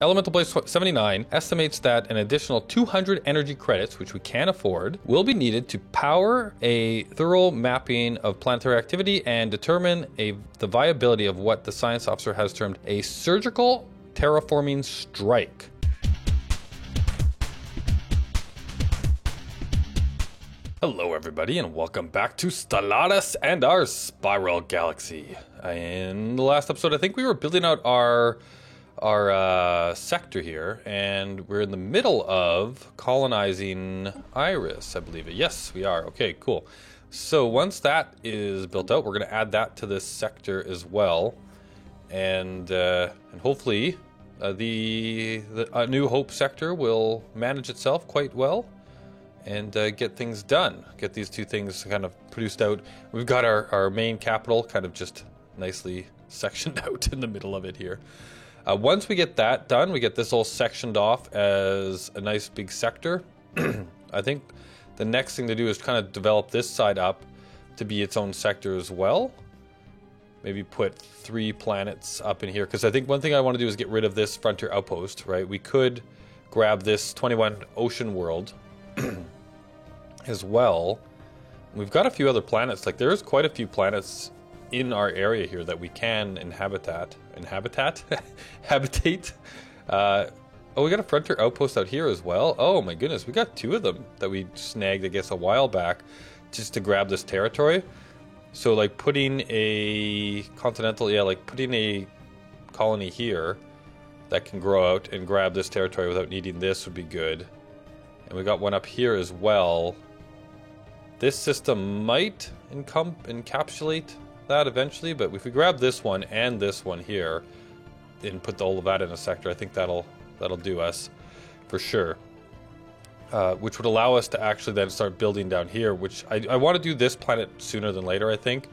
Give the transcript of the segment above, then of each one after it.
Elemental Blaze 79 estimates that an additional 200 energy credits, which we can afford, will be needed to power a thorough mapping of planetary activity and determine the viability of what the science officer has termed a surgical terraforming strike. Hello everybody and welcome back to Stellaris and our Spiral Galaxy. In the last episode I think we were building out our sector here, and we're in the middle of colonizing Iris, I believe it. Yes, we are. Okay, cool. So once that is built out, we're going to add that to this sector as well, and hopefully the New Hope sector will manage itself quite well and get things done. Get these two things kind of produced out. We've got our main capital kind of just nicely sectioned out in the middle of it here. Once we get that done, we get this all sectioned off as a nice big sector. I think the next thing to do is kind of develop this side up to be its own sector as well. Maybe put 3 planets up in here, because I think one thing I want to do is get rid of this frontier outpost, right? We could grab this 21 ocean world as well. We've got a few other planets. Like, there's quite a few planets in our area here that we can habitate. Oh, we got a frontier outpost out here as well. Oh my goodness, we got 2 of them that we snagged, I guess, a while back just to grab this territory. So like putting a continental, like putting a colony here that can grow out and grab this territory without needing this would be good. And we got one up here as well. This system might encapsulate that eventually, but if we grab this one and this one here and put all of that in a sector, I think that'll do us for sure. Which would allow us to actually then start building down here, which I want to do this planet sooner than later, I think,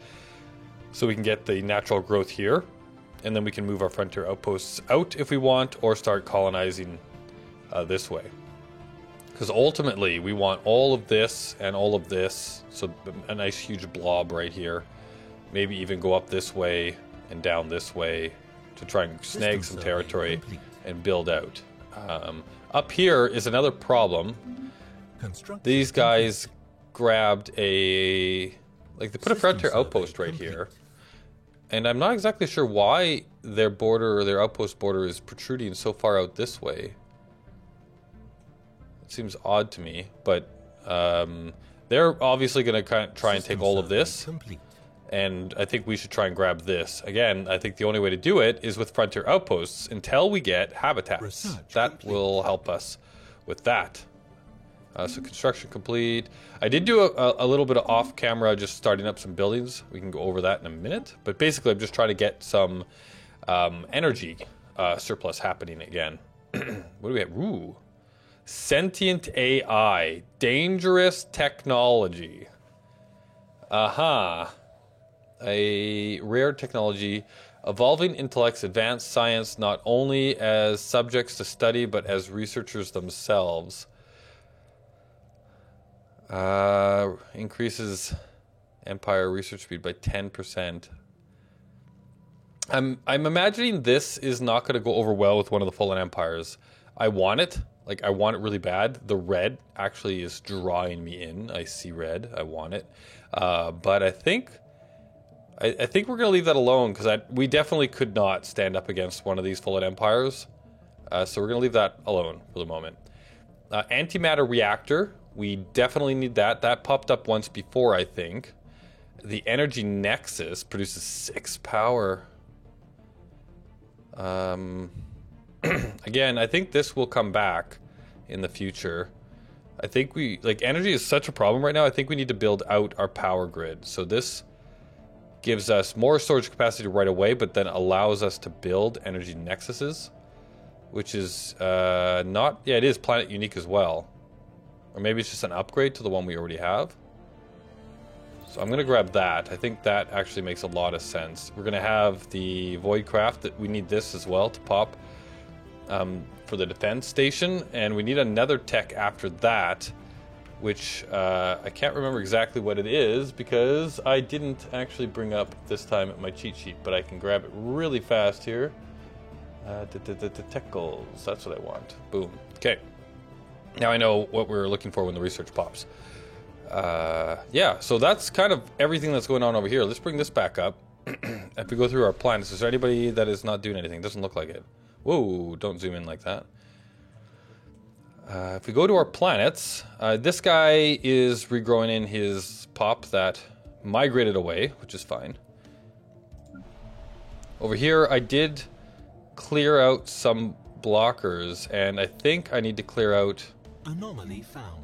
so we can get the natural growth here, and then we can move our frontier outposts out if we want, or start colonizing this way. Because ultimately we want all of this and all of this, so a nice huge blob right here. Maybe even go up this way and down this way to try and snag some territory and build out. Up here is another problem. These guys grabbed they put a frontier outpost right here. And I'm not exactly sure why their border or their outpost border is protruding so far out this way. It seems odd to me, but they're obviously going to try and take all of this. And I think we should try and grab this. Again, I think the only way to do it is with frontier outposts until we get habitats. That will help us with that. So construction complete. I did do a little bit of off-camera, just starting up some buildings. We can go over that in a minute. But basically, I'm just trying to get some energy surplus happening again. What do we have? Ooh. Sentient AI. Dangerous technology. Aha. A rare technology, evolving intellects, advanced science not only as subjects to study but as researchers themselves. Increases Empire research speed by 10%. I'm imagining this is not going to go over well with one of the Fallen Empires. I want it. Like, I want it really bad. The red actually is drawing me in. I see red. I want it. But I think we're going to leave that alone, because we definitely could not stand up against one of these Fallen Empires. So we're going to leave that alone for the moment. Antimatter reactor. We definitely need that. That popped up once before, I think. The energy nexus produces 6 power. Again, I think this will come back in the future. I think energy is such a problem right now. I think we need to build out our power grid. So this gives us more storage capacity right away, but then allows us to build energy nexuses, which is it is planet unique as well. Or maybe it's just an upgrade to the one we already have. So I'm going to grab that. I think that actually makes a lot of sense. We're going to have the Voidcraft. That we need this as well to pop for the defense station. And we need another tech after that, which I can't remember exactly what it is because I didn't actually bring up this time my cheat sheet, but I can grab it really fast here. The Teckles. That's what I want. Boom. Okay. Now I know what we're looking for when the research pops. Yeah, so that's kind of everything that's going on over here. Let's bring this back up. If we go through our planets, is there anybody that is not doing anything? Doesn't look like it. Whoa, don't zoom in like that. If we go to our planets, this guy is regrowing in his pop that migrated away, which is fine. Over here, I did clear out some blockers, and I think I need to clear out... Anomaly found.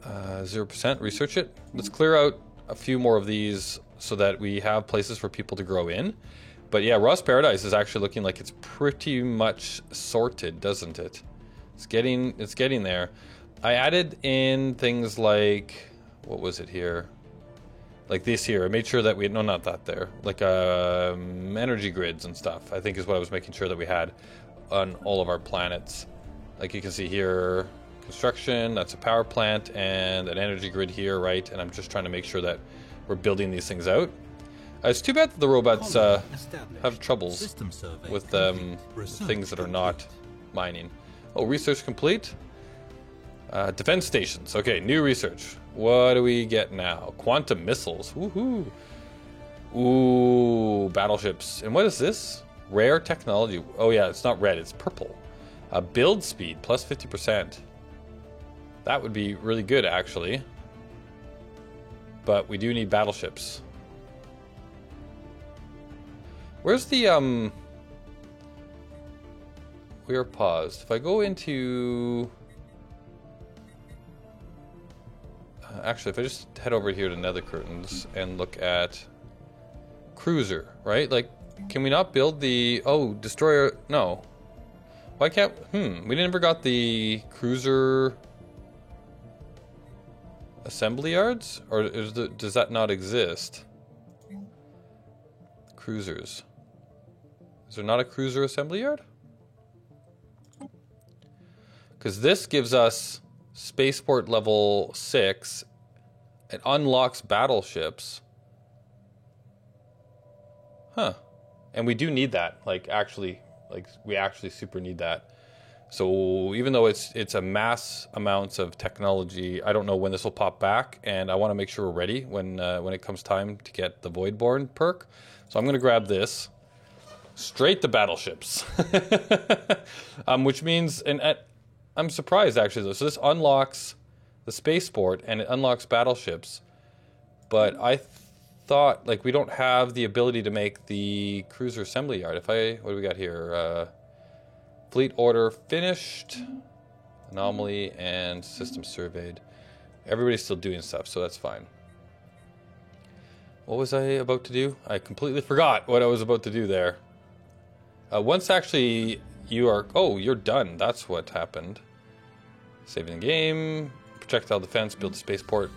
0%, research it. Let's clear out a few more of these so that we have places for people to grow in. But yeah, Rust Paradise is actually looking like it's pretty much sorted, doesn't it? It's getting there. I added in things like, what was it here? Like this here. I made sure that we, no, not that there. Like energy grids and stuff, I think is what I was making sure that we had on all of our planets. Like you can see here, construction, that's a power plant, and an energy grid here, right? And I'm just trying to make sure that we're building these things out. It's too bad that the robots have troubles with things that are not mining. Oh, research complete. Defense stations. Okay, new research. What do we get now? Quantum missiles. Woohoo! Ooh, battleships. And what is this? Rare technology. Oh yeah, it's not red, it's purple. Build speed, plus 50%. That would be really good, actually. But we do need battleships. Where's the, we are paused. If I go into... actually, if I just head over here to Nether Curtains and look at cruiser, right? Like, can we not build the... oh, destroyer... no. Why can't... we never got the cruiser assembly yards? Or does that not exist? Cruisers. Is there not a cruiser assembly yard? Because this gives us spaceport level 6. It unlocks battleships. Huh. And we do need that. Like, actually, like, we actually super need that. So even though it's a mass amounts of technology, I don't know when this will pop back, and I want to make sure we're ready when it comes time to get the Voidborn perk. So I'm going to grab this. Straight to battleships. Which means, and I'm surprised actually though. So this unlocks the spaceport and it unlocks battleships. But I thought, like, we don't have the ability to make the cruiser assembly yard. If I, what do we got here? Fleet order finished. Anomaly and system surveyed. Everybody's still doing stuff, so that's fine. What was I about to do? I completely forgot what I was about to do there. Once actually you are... oh, you're done. That's what happened. Saving the game. Projectile defense. Build a spaceport.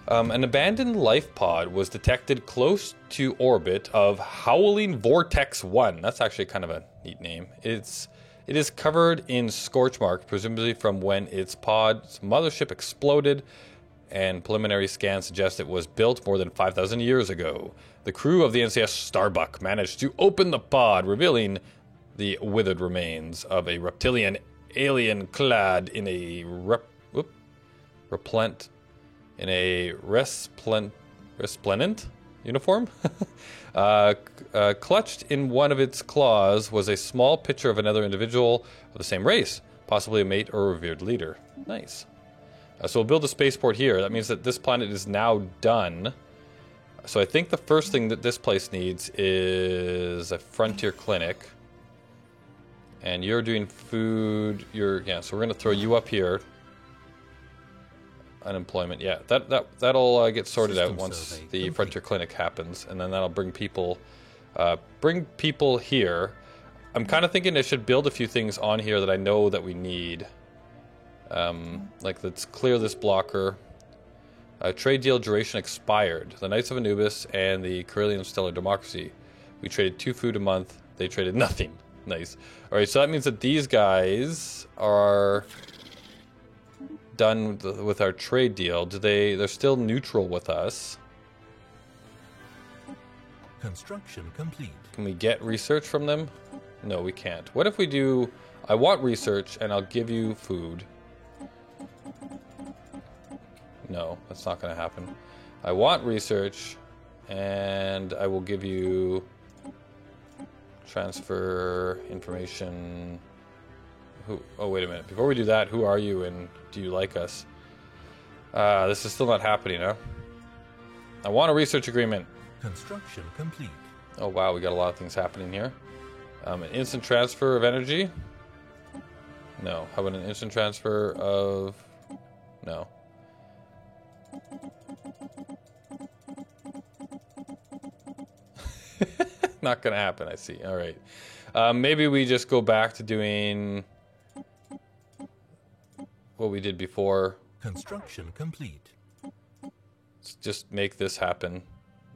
An abandoned life pod was detected close to orbit of Howling Vortex 1. That's actually kind of a neat name. It is covered in scorch mark, presumably from when its pod's mothership exploded, and preliminary scans suggest it was built more than 5,000 years ago. The crew of the NCS Starbuck managed to open the pod, revealing the withered remains of a reptilian alien clad in a resplendent uniform. Clutched in one of its claws was a small picture of another individual of the same race, possibly a mate or a revered leader. Nice. So we'll build a spaceport here. That means that this planet is now done. So I think the first thing that this place needs is a frontier clinic. And you're doing food. Yeah, so we're going to throw you up here. Unemployment, yeah. That'll get sorted out once the frontier clinic happens. And then that'll bring people here. I'm kind of thinking I should build a few things on here that I know that we need. Like, let's clear this blocker. Trade deal duration expired. The Knights of Anubis and the Carillion Stellar Democracy. We traded 2 food a month. They traded nothing. Nice. Alright, so that means that these guys are done with our trade deal. They're still neutral with us. Construction complete. Can we get research from them? No, we can't. What if we do... I want research, and I'll give you food. No, that's not going to happen. I want research, and I will give you... transfer information... Who? Oh, wait a minute. Before we do that, who are you, and do you like us? This is still not happening, huh? I want a research agreement. Construction complete. Oh wow, we got a lot of things happening here. An instant transfer of energy? No. How about an instant transfer of... No. Not gonna happen, I see. Alright. Maybe we just go back to doing... what we did before. Construction complete. Let's just make this happen.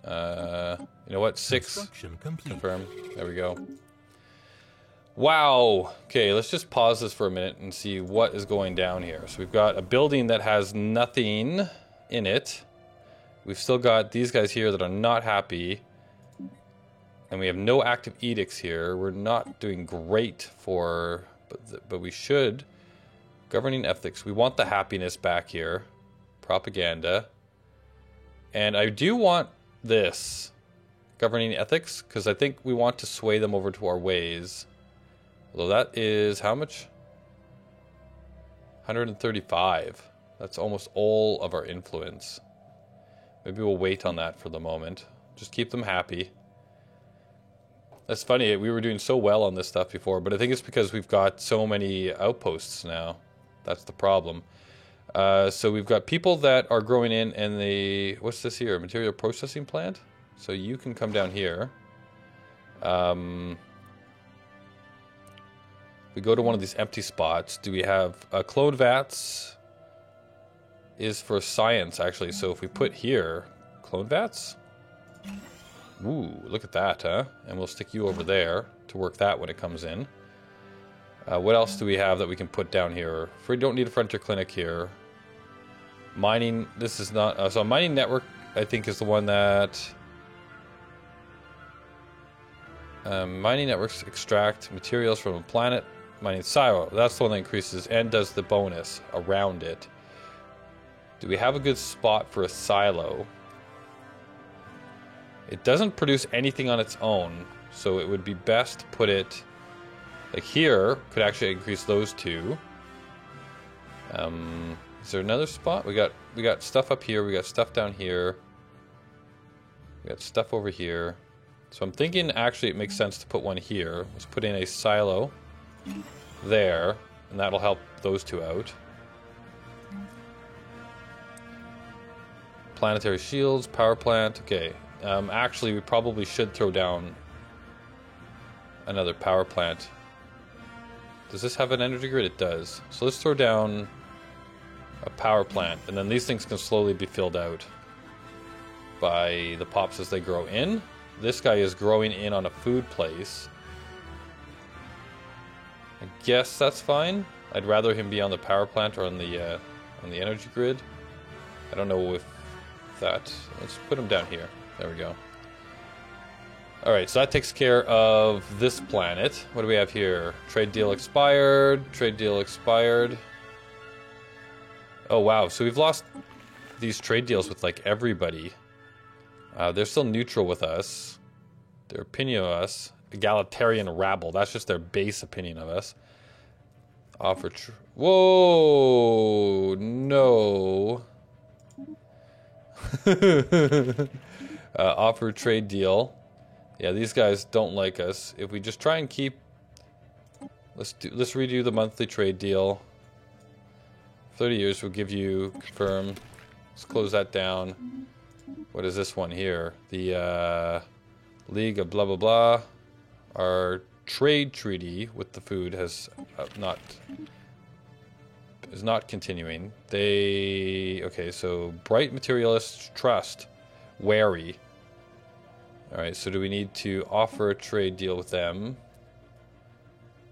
You know what? 6. Construction complete. Confirm. There we go. Wow. Okay, let's just pause this for a minute and see what is going down here. So we've got a building that has nothing in it. We've still got these guys here that are not happy. And we have no active edicts here. We're not doing great for... But we should... Governing ethics. We want the happiness back here. Propaganda. And I do want this. Governing ethics. Because I think we want to sway them over to our ways. Although that is... how much? 135. That's almost all of our influence. Maybe we'll wait on that for the moment. Just keep them happy. That's funny. We were doing so well on this stuff before. But I think it's because we've got so many outposts now. That's the problem. So we've got people that are growing in and the... what's this here? Material processing plant? So you can come down here. We go to one of these empty spots. Do we have... clone vats is for science, actually. So if we put here... clone vats? Ooh, look at that, huh? And we'll stick you over there to work that when it comes in. What else do we have that we can put down here? If we don't need a frontier clinic here. Mining, this is not... so mining network, I think, is the one that... mining networks extract materials from a planet. Mining silo, that's the one that increases and does the bonus around it. Do we have a good spot for a silo? It doesn't produce anything on its own, so it would be best to put it... like here, could actually increase those two. Is there another spot? We got stuff up here, we got stuff down here. We got stuff over here. So I'm thinking actually it makes sense to put one here. Let's put in a silo there, and that'll help those two out. Planetary shields, power plant, okay. Actually, we probably should throw down another power plant. Does this have an energy grid? It does. So let's throw down a power plant, and then these things can slowly be filled out by the pops as they grow in. This guy is growing in on a food place. I guess that's fine. I'd rather him be on the power plant or on the energy grid. I don't know if that... let's put him down here. There we go. Alright, so that takes care of this planet. What do we have here? Trade deal expired. Trade deal expired. Oh, wow. So we've lost these trade deals with, like, everybody. They're still neutral with us. Their opinion of us. Egalitarian rabble. That's just their base opinion of us. Offer... whoa! No. Offer trade deal. Yeah, these guys don't like us. If we just try and keep... let's redo the monthly trade deal. 30 years will give you... confirm. Let's close that down. What is this one here? The League of blah blah blah. Our trade treaty with the food has is not continuing. They... okay, so Bright Materialist Trust. Wary. Alright, so do we need to offer a trade deal with them?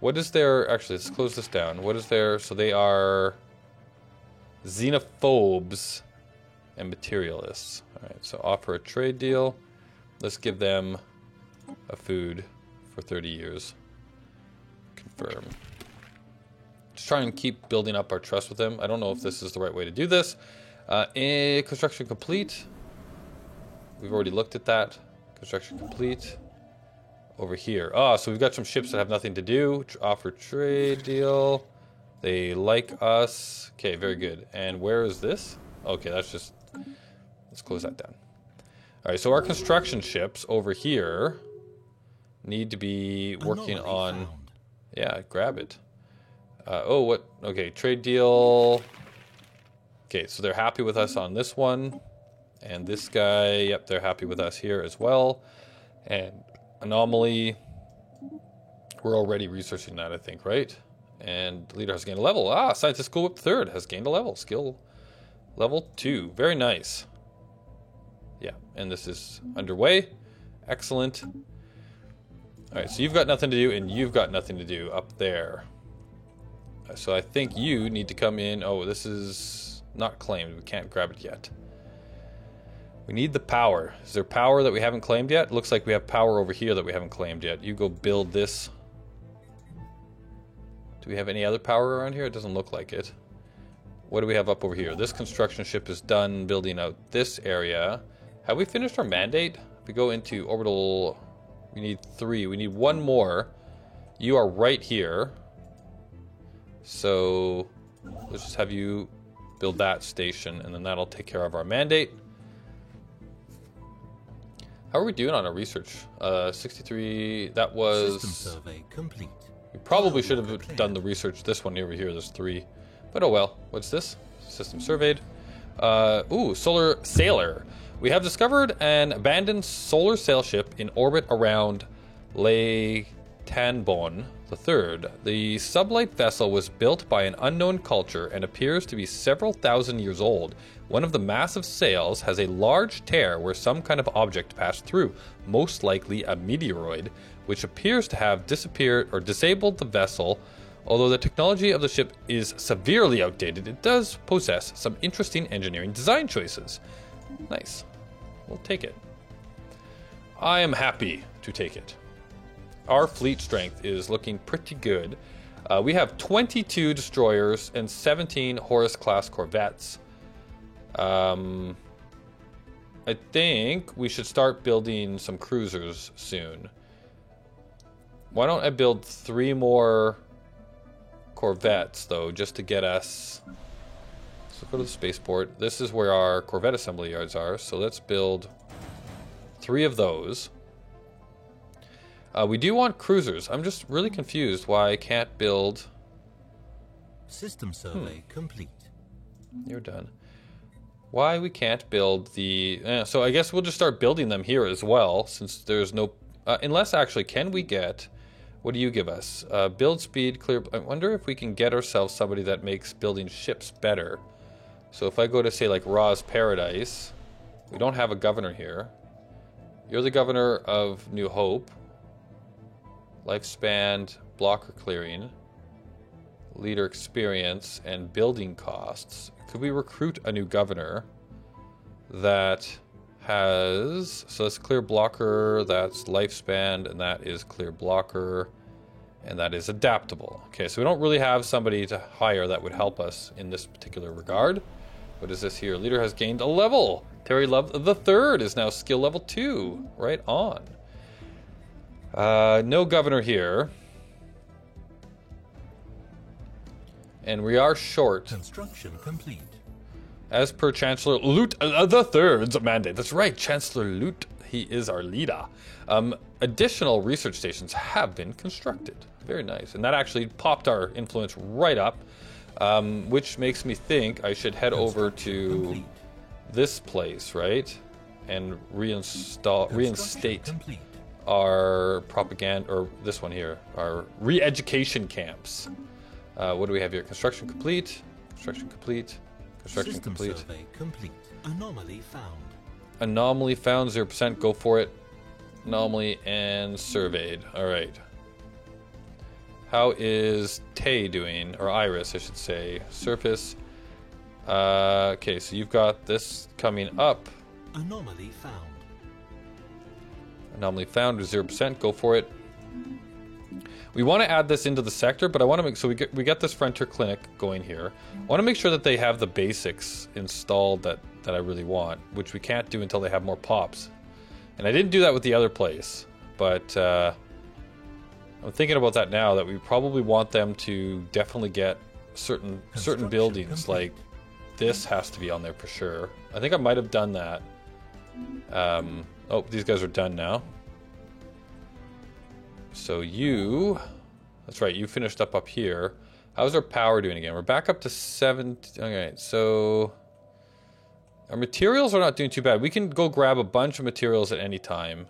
What is their... actually, let's close this down. What is their... so they are... xenophobes and materialists. Alright, so offer a trade deal. Let's give them a food for 30 years. Confirm. Just try and keep building up our trust with them. I don't know if this is the right way to do this. Construction complete. We've already looked at that. Construction complete. Over here. Oh, so we've got some ships that have nothing to do. Offer trade deal. They like us. Okay, very good. And where is this? Okay, that's just... Let's close that down. Alright, so our construction ships over here need to be working on... Yeah, grab it. Oh, what? Okay, trade deal. Okay, so they're happy with us on this one. And this guy, yep, they're happy with us here as well. And anomaly, we're already researching that, I think, right? And the leader has gained a level. Ah, Scientist Cool Whip third has gained a level. Skill level 2. Very nice. Yeah, and this is underway. Excellent. Alright, so you've got nothing to do, and you've got nothing to do up there. So I think you need to come in. Oh, this is not claimed. We can't grab it yet. We need the power. Is there power that we haven't claimed yet? Looks like we have power over here that we haven't claimed yet. You go build this. Do we have any other power around here? It doesn't look like it. What do we have up over here? This construction ship is done building out this area. Have we finished our mandate? If we go into orbital, we need 3. We need 1 more. You are right here. So let's just have you build that station, and then that'll take care of our mandate. How are we doing on our research? 63, that was... System survey complete. We probably should have done the research. This one over here, there's 3. But oh well. What's this? System surveyed. Ooh, solar sailor. We have discovered an abandoned solar sail ship in orbit around Le Tanbon III. The sublight vessel was built by an unknown culture and appears to be several thousand years old. One of the massive sails has a large tear where some kind of object passed through, most likely a meteoroid, which appears to have disappeared or disabled the vessel. Although the technology of the ship is severely outdated, it does possess some interesting engineering design choices. Nice. We'll take it. I am happy to take it. Our fleet strength is looking pretty good. We have 22 destroyers and 17 Horus-class corvettes. I think we should start building some cruisers soon. Why don't I build 3 more corvettes, though, just to get us... So go to the spaceport. This is where our corvette assembly yards are, so let's build 3 of those. We do want cruisers. I'm just really confused why I can't build... System survey complete. You're done. Why we can't build the... so I guess we'll just start building them here as well, since there's no... unless, actually, can we get... What do you give us? Build speed, clear... I wonder if we can get ourselves somebody that makes building ships better. So if I go to, say, like, Ra's Paradise... We don't have a governor here. You're the governor of New Hope. Lifespan, blocker clearing, leader experience, and building costs. Could we recruit a new governor that has... So that's clear blocker, that's lifespan, and that is clear blocker, and that is adaptable. Okay, so we don't really have somebody to hire that would help us in this particular regard. What is this here? Leader has gained a level. Terry Love the Third is now skill level 2. Right on. No governor here. And we are short. Construction complete. As per Chancellor Lute the Third's mandate. That's right, Chancellor Lute. He is our leader. Additional research stations have been constructed. Very nice. And that actually popped our influence right up. Which makes me think I should head over to this place, right? And reinstate our propaganda, or this one here, our re-education camps. What do we have here? Construction complete. Construction complete. Construction System complete. survey complete. Anomaly found. Anomaly found, 0%. Go for it. Anomaly and surveyed. All right. How is Tay doing? Or Iris, I should say. Surface. Okay, so you've got this coming up. Anomaly found. Anomaly found is 0%. Go for it. We want to add this into the sector, but I want to make so we get this Frontier Clinic going here. I want to make sure that they have the basics installed that I really want, which we can't do until they have more pops. And I didn't do that with the other place, but I'm thinking about that now. That we probably want them to definitely get certain buildings, like this has to be on there for sure. I think I might have done that. Oh, these guys are done now. So that's right, you finished up here. How's our power doing again? We're back up to 7. Okay, so our materials are not doing too bad. We can go grab a bunch of materials at any time.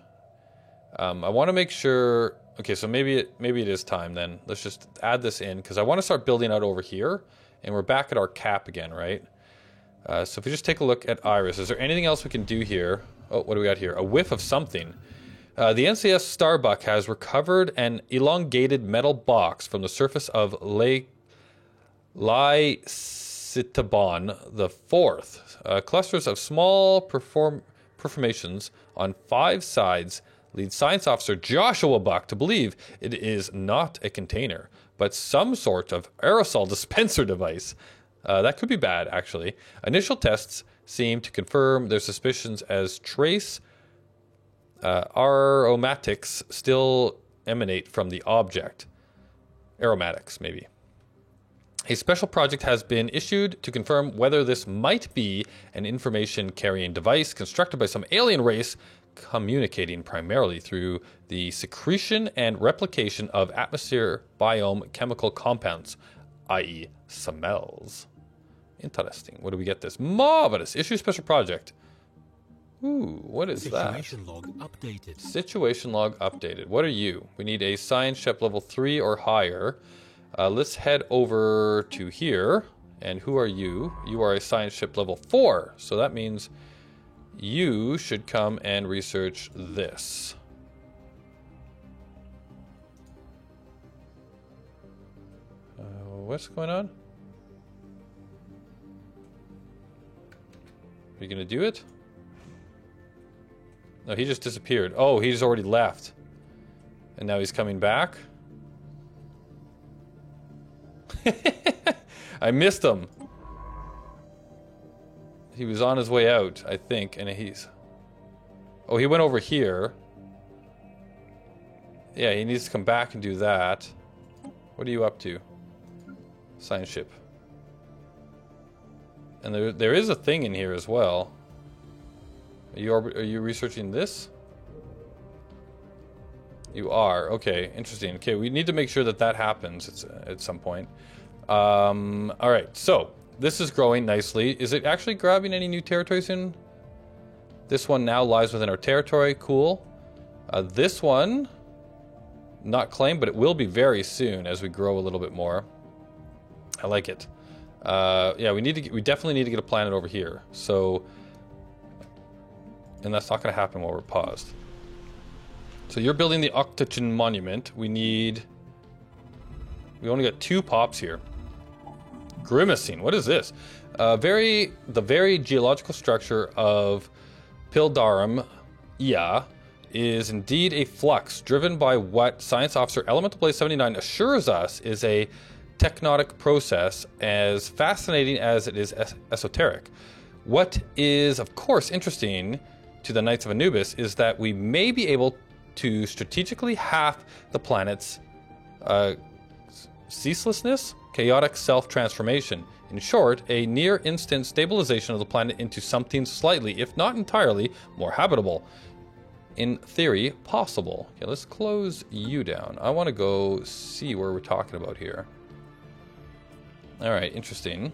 I want to make sure. Okay, so maybe it is time then. Let's just add this in because I want to start building out over here, and we're back at our cap again, right? So if we just take a look at Iris, is there anything else we can do here? Oh, what do we got here? A whiff of something. The NCS Starbuck has recovered an elongated metal box from the surface of Lysitabon the Fourth. Clusters of small performations on 5 sides lead Science Officer Joshua Buck to believe it is not a container, but some sort of aerosol dispenser device. That could be bad, actually. Initial tests seem to confirm their suspicions as trace aromatics still emanate from the object. Aromatics, maybe. A special project has been issued to confirm whether this might be an information-carrying device constructed by some alien race communicating primarily through the secretion and replication of atmosphere biome chemical compounds, i.e. smells. Interesting. What do we get this? Marvelous. Issue special project. Ooh, what is that? Situation log updated. Situation log updated. What are you? We need a science ship level 3 or higher. Let's head over to here. And who are you? You are a science ship level 4. So that means you should come and research this. What's going on? Are you going to do it? No, he just disappeared. Oh, he's already left. And now he's coming back? I missed him. He was on his way out, I think, and he's... Oh, he went over here. Yeah, he needs to come back and do that. What are you up to? Science ship. And there is a thing in here as well. Are you researching this? You are. Okay, interesting. Okay, we need to make sure that happens at some point. All right, so this is growing nicely. Is it actually grabbing any new territories in? This one now lies within our territory. Cool. This one, not claimed, but it will be very soon as we grow a little bit more. I like it. Yeah, we definitely need to get a planet over here. So, and that's not going to happen while we're paused. So you're building the Octogen Monument. We only got 2 pops here. Grimacing. What is this? The very geological structure of Pildarum, is indeed a flux driven by what Science Officer Elemental Blaze 79 assures us is a tectonic process as fascinating as it is esoteric. What is, of course, interesting to the Knights of Anubis is that we may be able to strategically halve the planet's ceaselessness, chaotic self-transformation. In short, a near-instant stabilization of the planet into something slightly, if not entirely, more habitable. In theory, possible. Okay, let's close you down. I want to go see where we're talking about here. Alright, interesting.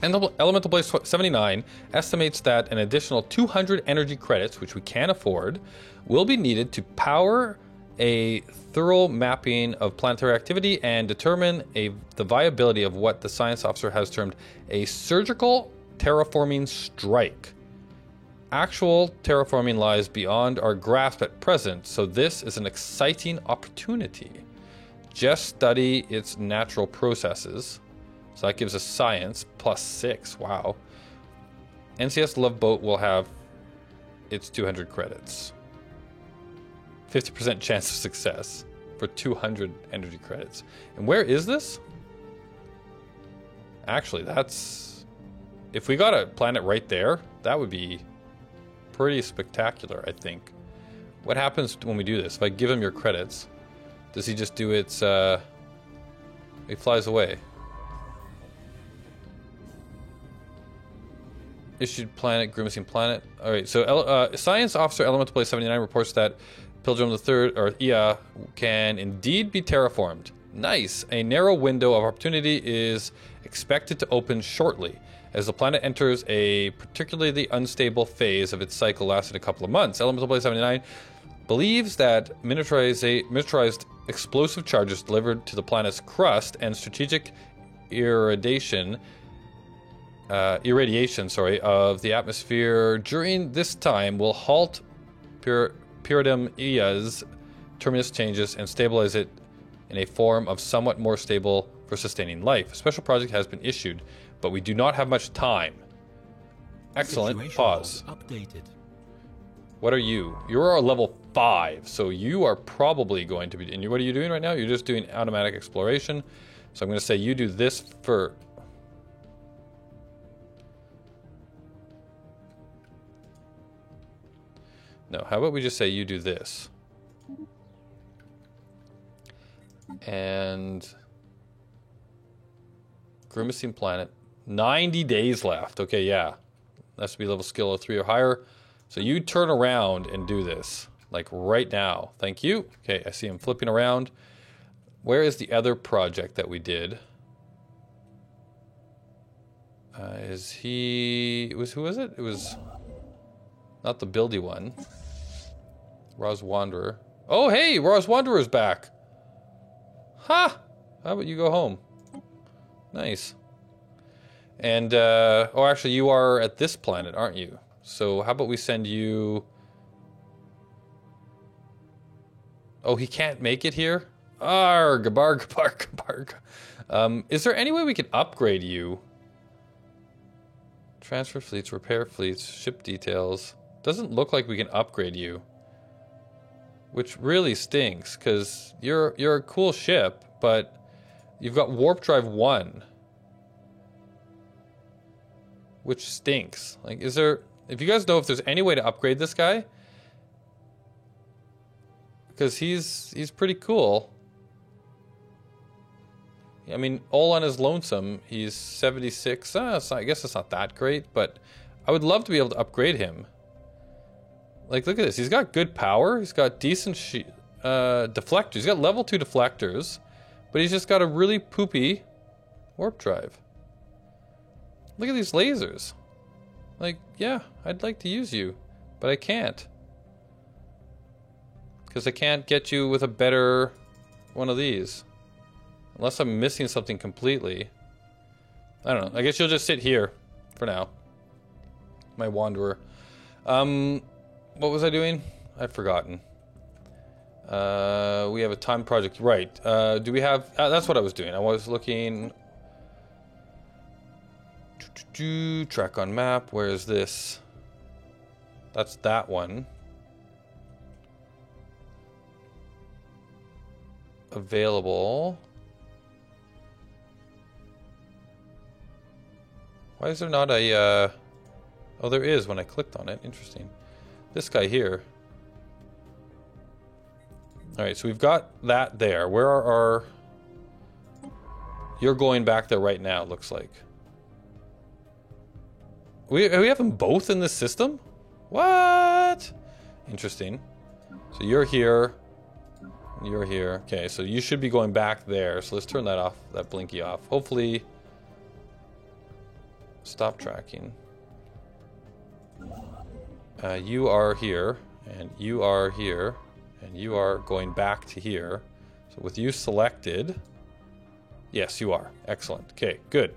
And the Elemental Blaze 79 estimates that an additional 200 energy credits, which we can afford, will be needed to power a thorough mapping of planetary activity and determine the viability of what the Science Officer has termed a surgical terraforming strike. Actual terraforming lies beyond our grasp at present, so this is an exciting opportunity. Just study its natural processes. So that gives us science +6. Wow. NCS Love Boat will have its 200 credits. 50% chance of success for 200 energy credits. And where is this? Actually, that's... If we got a planet right there, that would be pretty spectacular, I think. What happens when we do this? If I give him your credits, does he just do its... He flies away. Issued planet, grimacing planet. Alright, so Science Officer Elemental Place 79 reports that Pilgrim III, or Ea, can indeed be terraformed. Nice. A narrow window of opportunity is expected to open shortly, as the planet enters a particularly unstable phase of its cycle lasting a couple of months. Elemental Place 79 believes that miniaturized explosive charges delivered to the planet's crust and strategic irradiation of the atmosphere during this time will halt Pyridum Ea's terminus changes and stabilize it in a form of somewhat more stable for sustaining life. A special project has been issued, but we do not have much time. Excellent. Situation Pause. log updated. What are you? You're a level 5, so you are probably going to be... And what are you doing right now? You're just doing automatic exploration. So I'm going to say you do this for... No, how about we just say you do this? And... Grimacing Planet. 90 days left. Okay, yeah. That's to be level skill of 3 or higher. So you turn around and do this. Like right now. Thank you. Okay, I see him flipping around. Where is the other project that we did? Is he... Who was it? It was... Not the buildy one. Roz Wanderer. Oh, hey! Roz Wanderer's back! Ha! How about you go home? Nice. And, oh, actually, you are at this planet, aren't you? So, how about we send you... Oh, he can't make it here? Arg, barg, barg, barg. Is there any way we can upgrade you? Transfer fleets, repair fleets, ship details. Doesn't look like we can upgrade you. Which really stinks, because you're a cool ship, but you've got Warp Drive 1. Which stinks. Like, is there... If you guys know if there's any way to upgrade this guy... Because he's pretty cool. I mean, all on his lonesome, he's 76. I guess it's not that great, but I would love to be able to upgrade him. Like, look at this. He's got good power. He's got decent deflectors. He's got level 2 deflectors, but he's just got a really poopy warp drive. Look at these lasers. Like, yeah, I'd like to use you, but I can't. Because I can't get you with a better one of these. Unless I'm missing something completely. I don't know. I guess you'll just sit here for now. My Wanderer. What was I doing? I've forgotten. We have a time project. Right. Do we have... that's what I was doing. I was looking... Track on map. Where is this? That's that one. Available. Why is there not a... Oh, there is when I clicked on it. Interesting. This guy here. Alright, so we've got that there. Where are our... You're going back there right now, it looks like. We have them both in this system? What? Interesting. So you're here. You're here. Okay, so you should be going back there. So let's turn that off, that blinky off. Hopefully... Stop tracking. You are here, and you are here, and you are going back to here. So with you selected... Yes, you are. Excellent. Okay, good.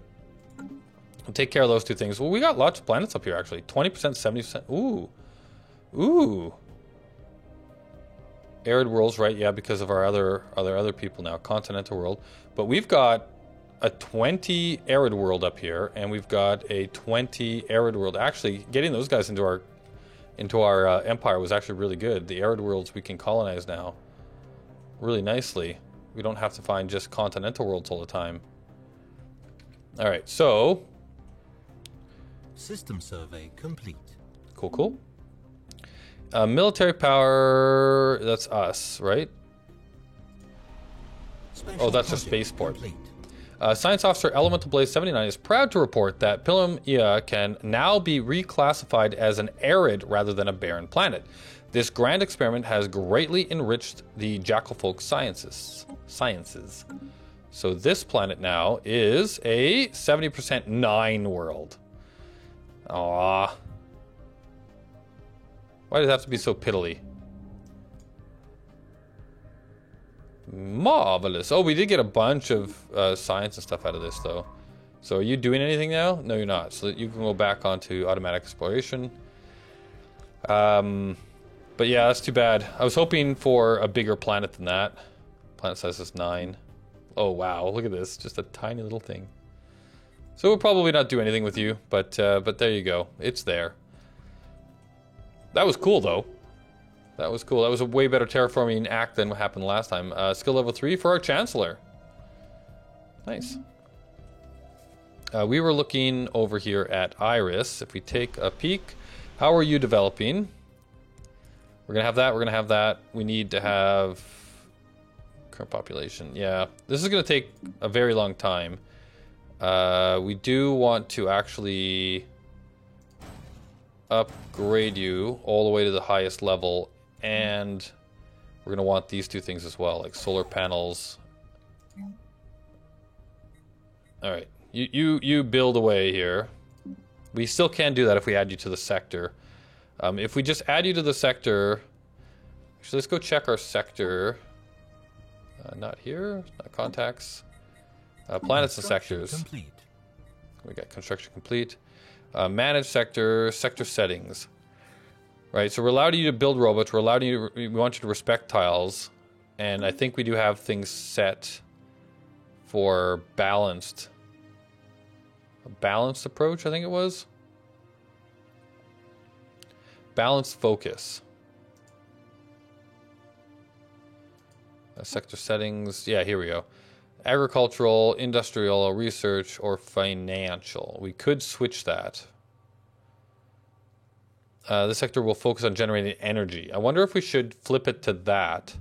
We'll take care of those two things. Well, we got lots of planets up here, actually. 20%, 70%. Ooh. Ooh. Arid worlds, right? Yeah, because of our other people now. Continental world. But we've got a 20 arid world up here, and we've got a 20 arid world. Actually, getting those guys into our into our empire was actually really good. The arid worlds we can colonize now really nicely. We don't have to find just continental worlds all the time. All right, so System survey complete. cool, cool. Military power, that's us, right? Special Oh, that's a project spaceport. complete. Science Officer Elemental Blaze 79 is proud to report that Pilum Ia can now be reclassified as an arid rather than a barren planet. This grand experiment has greatly enriched the Jackalfolk sciences. So this planet now is a 70% 9 world. Aww. Why does it have to be so piddly? Marvelous. Oh, we did get a bunch of science and stuff out of this, though. So are you doing anything now? No, you're not. So that you can go back onto automatic exploration. But yeah, that's too bad. I was hoping for a bigger planet than that. Planet size is 9. Oh, wow. Look at this. Just a tiny little thing. So we'll probably not do anything with you, but there you go. It's there. That was cool, though. That was cool. That was a way better terraforming act than what happened last time. Skill level 3 for our Chancellor. Nice. We were looking over here at Iris. If we take a peek, how are you developing? We're going to have that. We're going to have that. We need to have current population. Yeah, this is going to take a very long time. We do want to actually upgrade you all the way to the highest level, and we're going to want these two things as well, like solar panels. All right, you build away here. We still can do that if we add you to the sector. If we just add you to the sector, actually, let's go check our sector. Not here, not contacts. Planets and sectors. Complete. We got construction complete. Manage sector, sector settings. Right, so we're allowed you to build robots. We want you to respect tiles, and I think we do have things set for balanced. A balanced approach, I think it was. Balanced focus. Sector settings. Yeah, here we go. Agricultural, industrial, research, or financial. We could switch that. The sector will focus on generating energy. I wonder if we should flip it to that.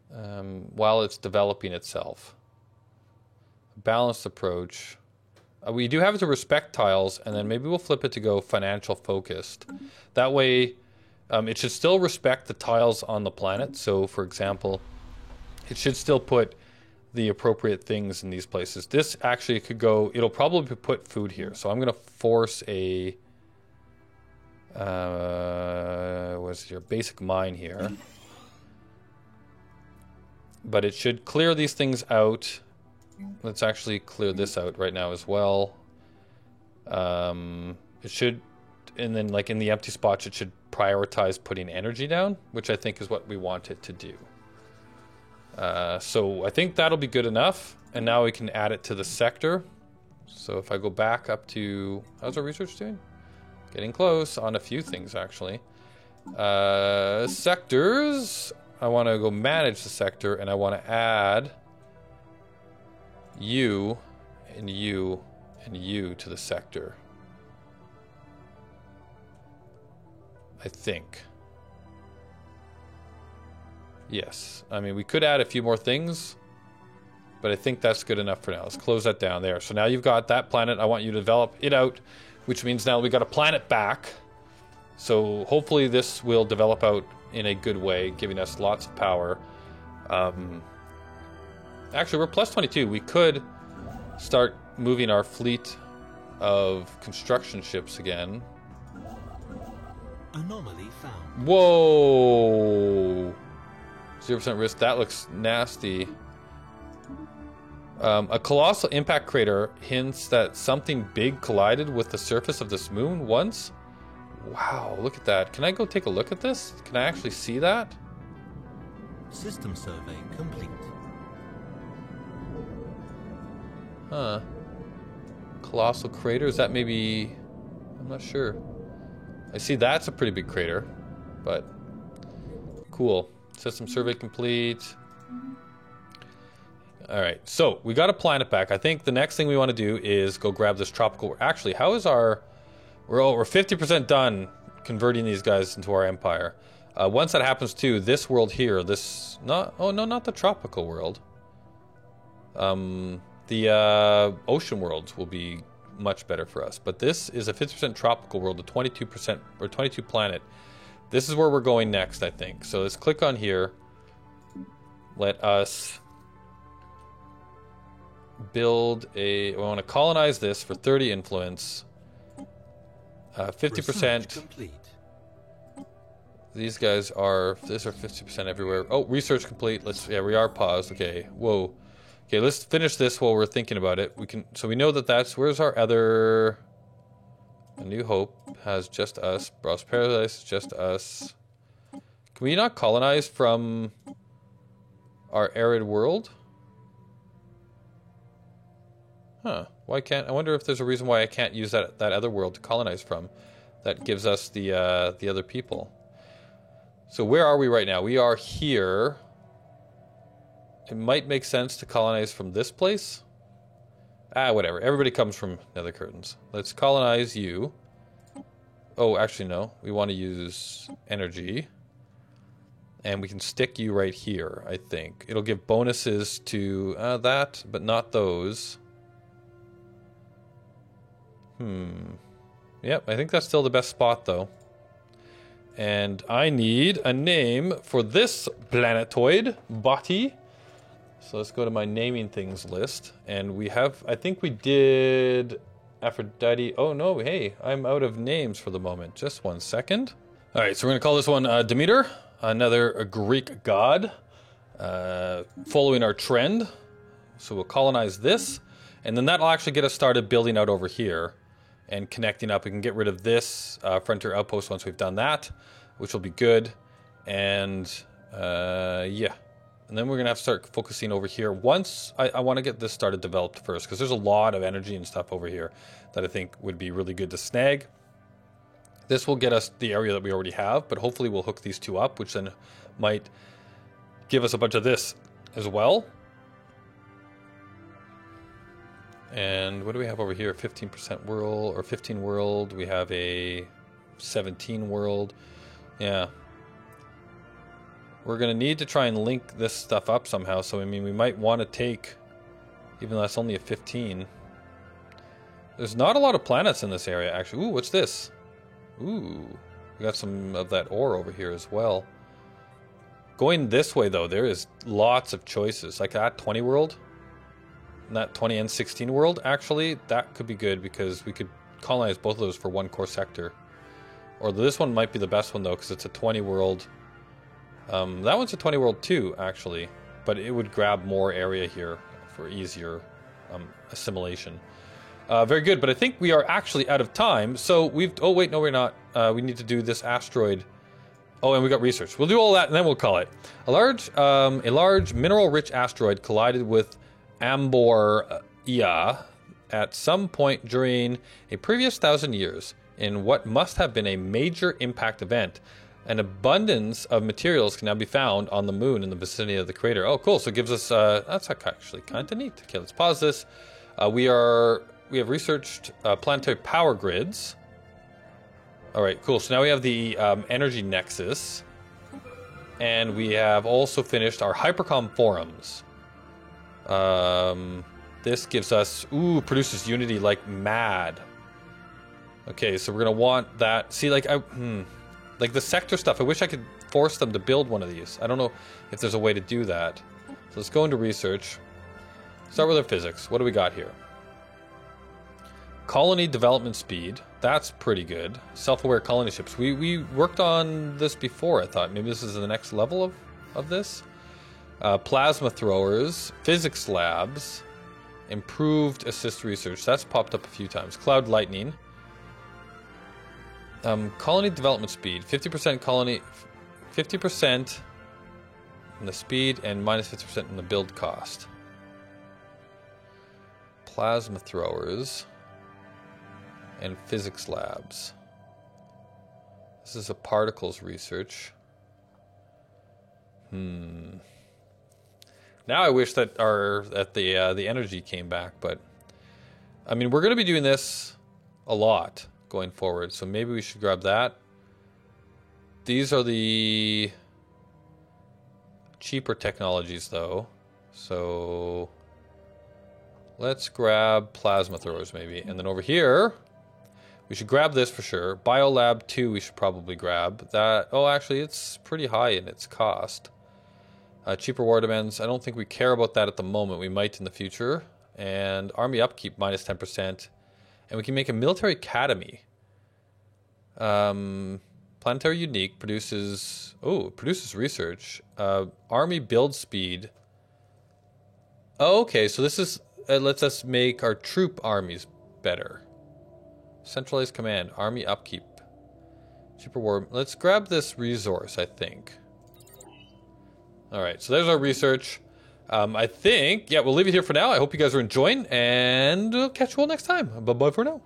While it's developing itself. Balanced approach. We do have it to respect tiles, and then maybe we'll flip it to go financial focused. That way, it should still respect the tiles on the planet. So, for example, it should still put the appropriate things in these places. This actually could go, it'll probably put food here. So I'm going to force a, what's your basic mine here. But it should clear these things out. Let's actually clear this out right now as well. It should, and then like in the empty spots, it should prioritize putting energy down, which I think is what we want it to do. So I think that'll be good enough. And now we can add it to the sector. So if I go back up to, how's our research doing? Getting close on a few things actually. Sectors. I want to go manage the sector, and I want to add you and you and you to the sector. I think. Yes. I mean, we could add a few more things, but I think that's good enough for now. Let's close that down there. So now you've got that planet. I want you to develop it out, which means now we got a planet back. So hopefully this will develop out in a good way, giving us lots of power. Actually, we're plus 22. We could start moving our fleet of construction ships again. Anomaly found. Whoa! 0% risk. That looks nasty. A colossal impact crater hints that something big collided with the surface of this moon once. Wow, look at that. Can I go take a look at this? Can I actually see that? System survey complete. Huh. Colossal crater. Is that maybe... I'm not sure. I see that's a pretty big crater. But... Cool. System survey complete. Alright, so we got a planet back. I think the next thing we want to do is go grab this tropical... Actually, how is our... We're 50% done converting these guys into our empire. Once that happens too, this world here, this... Not... Oh, no, not the tropical world. The ocean worlds will be much better for us. But this is a 50% tropical world, a 22% or 22 planet. This is where we're going next, I think. So let's click on here. Let us build a... We want to colonize this for 30 influence. 50%. Complete. These guys are... These are 50% everywhere. Oh, research complete. Let's... Yeah, we are paused. Okay. Whoa. Okay, let's finish this while we're thinking about it. We can... So we know that that's... Where's our other... A New Hope has just us. Browse Paradise is just us. Can we not colonize from our arid world? Huh. Why can't... I wonder if there's a reason why I can't use that other world to colonize from. That gives us the other people. So where are we right now? We are here. It might make sense to colonize from this place. Ah, whatever. Everybody comes from Nether Curtains. Let's colonize you. Oh, actually, no. We want to use energy. And we can stick you right here, I think. It'll give bonuses to that, but not those. Yep, I think that's still the best spot, though. And I need a name for this planetoid body. So let's go to my naming things list. And we have, I think we did Aphrodite. Oh no, hey, I'm out of names for the moment. Just 1 second. All right, so we're gonna call this one Demeter, another Greek god, following our trend. So we'll colonize this, and then that'll actually get us started building out over here and connecting up. We can get rid of this frontier outpost once we've done that, which will be good. And yeah. And then we're going to have to start focusing over here. Once, I want to get this started developed first, because there's a lot of energy and stuff over here that I think would be really good to snag. This will get us the area that we already have, but hopefully we'll hook these two up, which then might give us a bunch of this as well. And what do we have over here? 15% world, or 15 world. We have a 17 world. Yeah. We're going to need to try and link this stuff up somehow. So, I mean, we might want to take, even though that's only a 15. There's not a lot of planets in this area, actually. Ooh, what's this? Ooh, we got some of that ore over here as well. Going this way, though, there is lots of choices. Like that 20 world. And that 20 and 16 world, actually, that could be good because we could colonize both of those for one core sector. Or this one might be the best one, though, because it's a 20 world. That one's a 20 world too, actually, but it would grab more area here for easier assimilation. Very good, but I think we are actually out of time. So we've... Oh, wait, no, we're not. We need to do this asteroid. Oh, and we got research. We'll do all that, and then we'll call it. A large mineral-rich asteroid collided with Amboria at some point during a previous 1,000 years in what must have been a major impact event. An abundance of materials can now be found on the moon in the vicinity of the crater. Oh, cool. So it gives us... that's actually kind of neat. Okay, let's pause this. We have researched planetary power grids. All right, cool. So now we have the energy nexus. And we have also finished our hypercom forums. This gives us... Ooh, produces unity like mad. Okay, so we're going to want that... See, like... Like the sector stuff, I wish I could force them to build one of these. I don't know if there's a way to do that. So let's go into research. Start with our physics. What do we got here? Colony development speed. That's pretty good. Self-aware colony ships. We worked on this before, I thought. Maybe this is the next level of this. Plasma throwers. Physics labs. Improved assist research. That's popped up a few times. Cloud lightning. Colony development speed, 50% colony, 50% in the speed and minus 50% in the build cost. Plasma throwers. and physics labs. This is a particles research. Now I wish that the energy came back, but I mean, we're going to be doing this a lot going forward, so maybe we should grab that. These are the cheaper technologies, though, so let's grab plasma throwers maybe, and then over here we should grab this for sure. Biolab 2 we should probably grab that. Oh, actually, it's pretty high in its cost. Cheaper war demands. I don't think we care about that at the moment. We might in the future. And army upkeep minus 10%. And we can make a military academy. Planetary unique produces... Oh, produces research. Army build speed. Oh, okay. So this is... lets us make our troop armies better. Centralized command. Army upkeep. Cheaper war... Let's grab this resource, I think. Alright, so there's our research. I think, yeah, we'll leave it here for now. I hope you guys are enjoying, and we'll catch you all next time. Bye-bye for now.